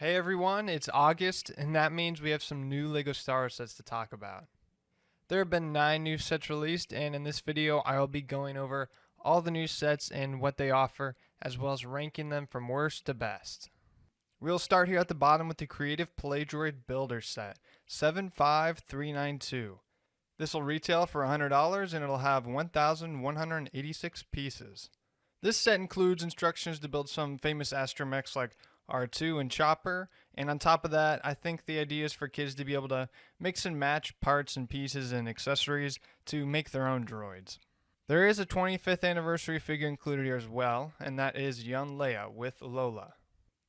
Hey everyone, it's August, and that means we have some new LEGO Star Wars sets to talk about. There have been 9 new sets released, and in this video I will be going over all the new sets and what they offer, as well as ranking them from worst to best. We'll start here at the bottom with the Creative Playdroid Builder Set, 75392. This will retail for $100 and it'll have 1,186 pieces. This set includes instructions to build some famous astromechs like R2 and Chopper, and on top of that, I think the idea is for kids to be able to mix and match parts and pieces and accessories to make their own droids. There is a 25th anniversary figure included here as well, and that is young Leia with Lola.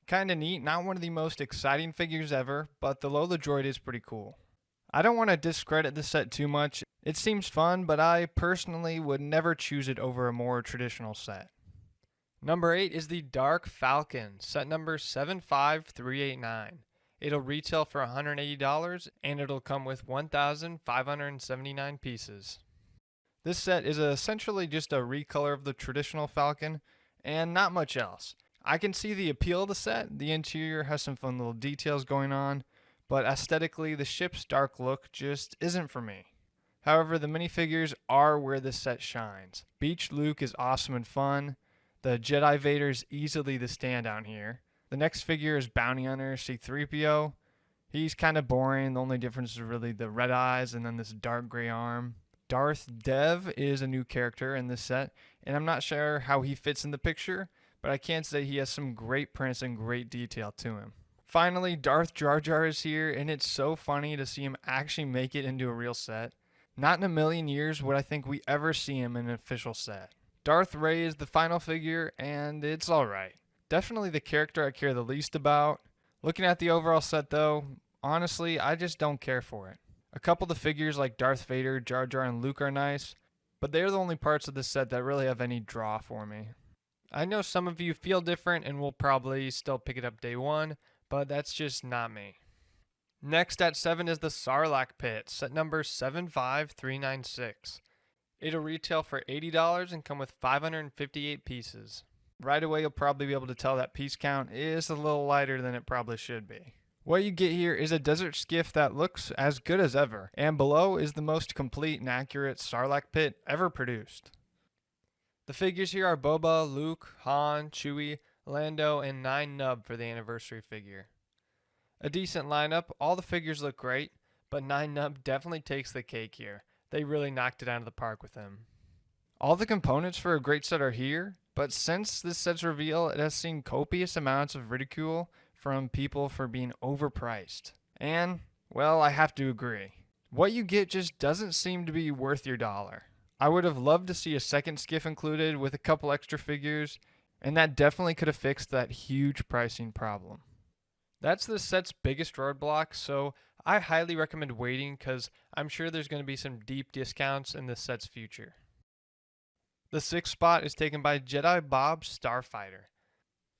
Kinda neat, not one of the most exciting figures ever, but the Lola droid is pretty cool. I don't want to discredit this set too much. It seems fun, but I personally would never choose it over a more traditional set. Number 8 is the Dark Falcon, set number 75389. It'll retail for $180 and it'll come with 1,579 pieces. This set is essentially just a recolor of the traditional Falcon and not much else. I can see the appeal of the set. The interior has some fun little details going on, but aesthetically the ship's dark look just isn't for me. However, the minifigures are where this set shines. Beach Luke is awesome and fun. The Jedi Vader is easily the standout here. The next figure is Bounty Hunter C-3PO. He's kind of boring. The only difference is really the red eyes and then this dark gray arm. Darth Dev is a new character in this set, and I'm not sure how he fits in the picture, but I can say he has some great prints and great detail to him. Finally, Darth Jar Jar is here, and it's so funny to see him actually make it into a real set. Not in a million years would I think we ever see him in an official set. Darth Rey is the final figure, and it's alright. Definitely the character I care the least about. Looking at the overall set though, honestly, I just don't care for it. A couple of the figures like Darth Vader, Jar Jar, and Luke are nice, but they're the only parts of the set that really have any draw for me. I know some of you feel different and will probably still pick it up day one, but that's just not me. Next at 7 is the Sarlacc Pit, set number 75396. It'll retail for $80 and come with 558 pieces. Right away you'll probably be able to tell that piece count is a little lighter than it probably should be. What you get here is a desert skiff that looks as good as ever, and below is the most complete and accurate Sarlacc Pit ever produced. The figures here are Boba, Luke, Han, Chewie, Lando, and 9 Nub for the anniversary figure. A decent lineup, all the figures look great, but 9 Nub definitely takes the cake here. They really knocked it out of the park with him. All the components for a great set are here, but since this set's reveal, it has seen copious amounts of ridicule from people for being overpriced. And, well, I have to agree. What you get just doesn't seem to be worth your dollar. I would have loved to see a second skiff included with a couple extra figures, and that definitely could have fixed that huge pricing problem. That's the set's biggest roadblock, so I highly recommend waiting because I'm sure there's going to be some deep discounts in this set's future. The 6th spot is taken by Jedi Bob Starfighter.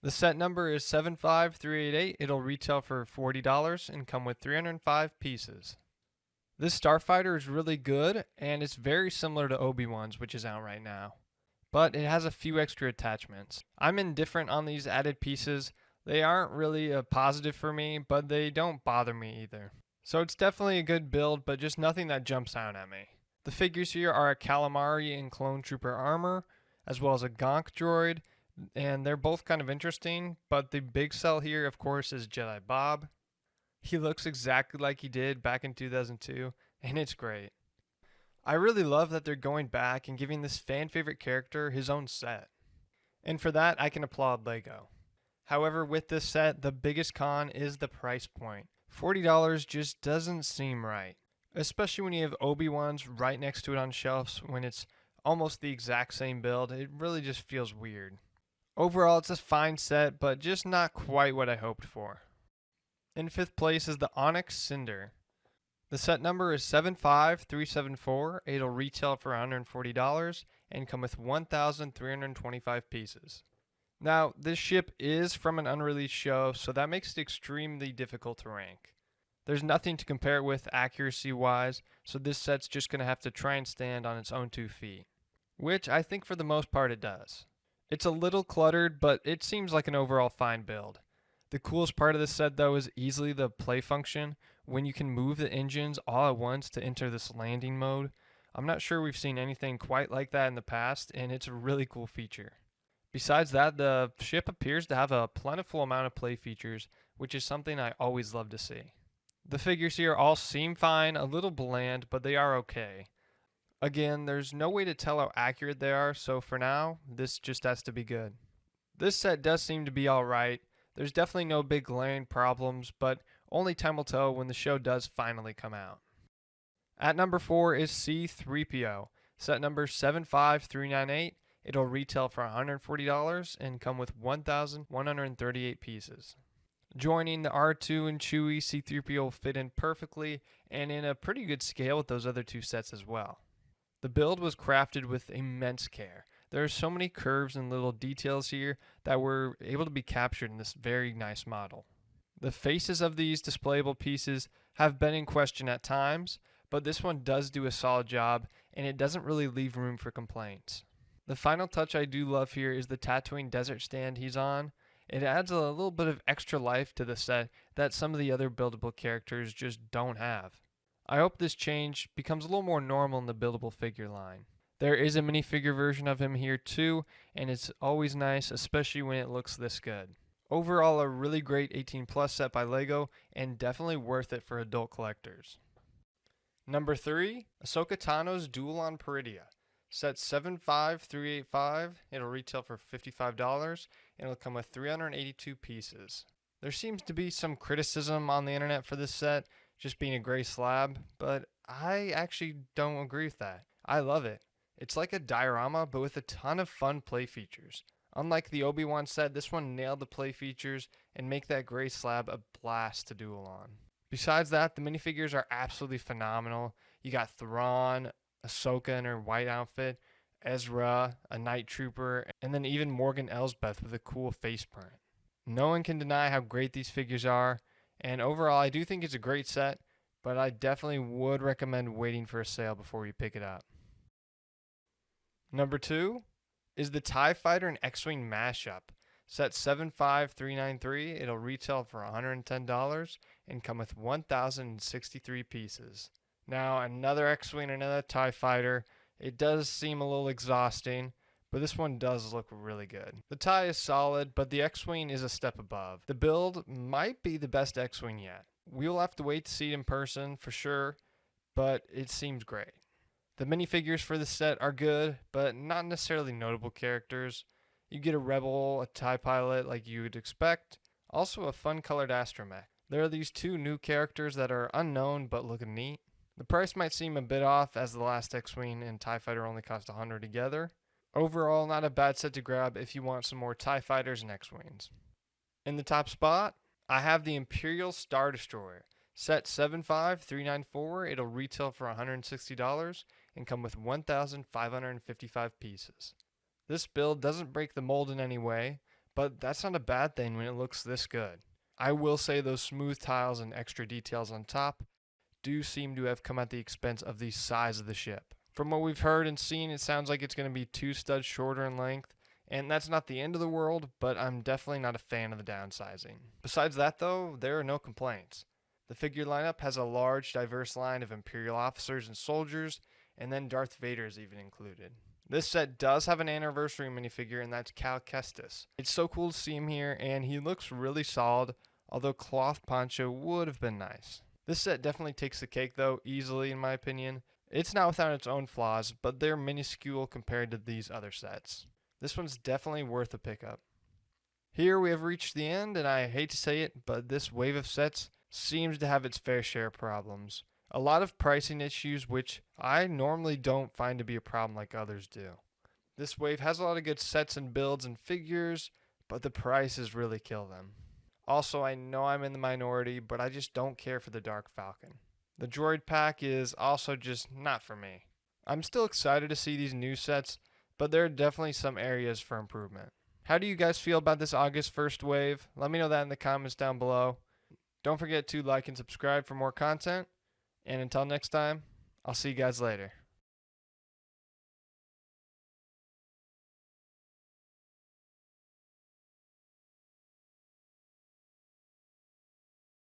The set number is 75388. It'll retail for $40 and come with 305 pieces. This Starfighter is really good, and it's very similar to Obi-Wan's, which is out right now. But it has a few extra attachments. I'm indifferent on these added pieces. They aren't really a positive for me, but they don't bother me either. So it's definitely a good build, but just nothing that jumps out at me. The figures here are a Calamari in Clone Trooper armor, as well as a Gonk droid, and they're both kind of interesting, but the big sell here, of course, is Jedi Bob. He looks exactly like he did back in 2002, and it's great. I really love that they're going back and giving this fan favorite character his own set. And for that, I can applaud LEGO. However, with this set, the biggest con is the price point. $40 just doesn't seem right, especially when you have Obi-Wan's right next to it on shelves when it's almost the exact same build. It really just feels weird. Overall, it's a fine set, but just not quite what I hoped for. In 5th place is the Onyx Cinder. The set number is 75374. It'll retail for $140 and come with 1,325 pieces. Now, this ship is from an unreleased show, so that makes it extremely difficult to rank. There's nothing to compare it with accuracy-wise, so this set's just going to have to try and stand on its own 2 feet. Which I think for the most part it does. It's a little cluttered, but it seems like an overall fine build. The coolest part of this set though is easily the play function when you can move the engines all at once to enter this landing mode. I'm not sure we've seen anything quite like that in the past, and it's a really cool feature. Besides that, the ship appears to have a plentiful amount of play features, which is something I always love to see. The figures here all seem fine, a little bland, but they are okay. Again, there's no way to tell how accurate they are, so for now, this just has to be good. This set does seem to be alright. There's definitely no big glaring problems, but only time will tell when the show does finally come out. At number 4 is C-3PO, set number 75398. It'll retail for $140 and come with 1,138 pieces. Joining the R2 and Chewie, C-3PO will fit in perfectly and in a pretty good scale with those other two sets as well. The build was crafted with immense care. There are so many curves and little details here that were able to be captured in this very nice model. The faces of these displayable pieces have been in question at times, but this one does do a solid job and it doesn't really leave room for complaints. The final touch I do love here is the Tatooine desert stand he's on. It adds a little bit of extra life to the set that some of the other buildable characters just don't have. I hope this change becomes a little more normal in the buildable figure line. There is a minifigure version of him here too, and it's always nice, especially when it looks this good. Overall, a really great 18 plus set by LEGO, and definitely worth it for adult collectors. Number 3, Ahsoka Tano's Duel on Peridia. Set 75385, it'll retail for $55, and it'll come with 382 pieces. There seems to be some criticism on the internet for this set, just being a gray slab, but I actually don't agree with that. I love it. It's like a diorama, but with a ton of fun play features. Unlike the Obi-Wan set, this one nailed the play features and make that gray slab a blast to duel on. Besides that, the minifigures are absolutely phenomenal. You got Thrawn, Ahsoka in her white outfit, Ezra, a night trooper, and then even Morgan Elsbeth with a cool face print. No one can deny how great these figures are, and overall I do think it's a great set, but I definitely would recommend waiting for a sale before you pick it up. Number 2 is the TIE Fighter and X-Wing mashup. Set 75393, it'll retail for $110 and come with 1,063 pieces. Now, another X-Wing and another TIE Fighter. It does seem a little exhausting, but this one does look really good. The TIE is solid, but the X-Wing is a step above. The build might be the best X-Wing yet. We'll have to wait to see it in person for sure, but it seems great. The minifigures for the set are good, but not necessarily notable characters. You get a Rebel, a TIE pilot like you would expect, also a fun colored astromech. There are these two new characters that are unknown but look neat. The price might seem a bit off as the last X-Wing and TIE Fighter only cost $100 together. Overall, not a bad set to grab if you want some more TIE Fighters and X-Wings. In the top spot, I have the Imperial Star Destroyer. Set 75394, it'll retail for $160 and come with 1,555 pieces. This build doesn't break the mold in any way, but that's not a bad thing when it looks this good. I will say those smooth tiles and extra details on top do seem to have come at the expense of the size of the ship. From what we've heard and seen, it sounds like it's going to be 2 studs shorter in length, and that's not the end of the world, but I'm definitely not a fan of the downsizing. Besides that though, there are no complaints. The figure lineup has a large, diverse line of Imperial officers and soldiers, and then Darth Vader is even included. This set does have an anniversary minifigure, and that's Cal Kestis. It's so cool to see him here, and he looks really solid, although cloth poncho would have been nice. This set definitely takes the cake though, easily in my opinion. It's not without its own flaws, but they're minuscule compared to these other sets. This one's definitely worth a pickup. Here we have reached the end, and I hate to say it, but this wave of sets seems to have its fair share of problems. A lot of pricing issues, which I normally don't find to be a problem like others do. This wave has a lot of good sets and builds and figures, but the prices really kill them. Also, I know I'm in the minority, but I just don't care for the Dark Falcon. The droid pack is also just not for me. I'm still excited to see these new sets, but there are definitely some areas for improvement. How do you guys feel about this August 1st wave? Let me know that in the comments down below. Don't forget to like and subscribe for more content. And until next time, I'll see you guys later.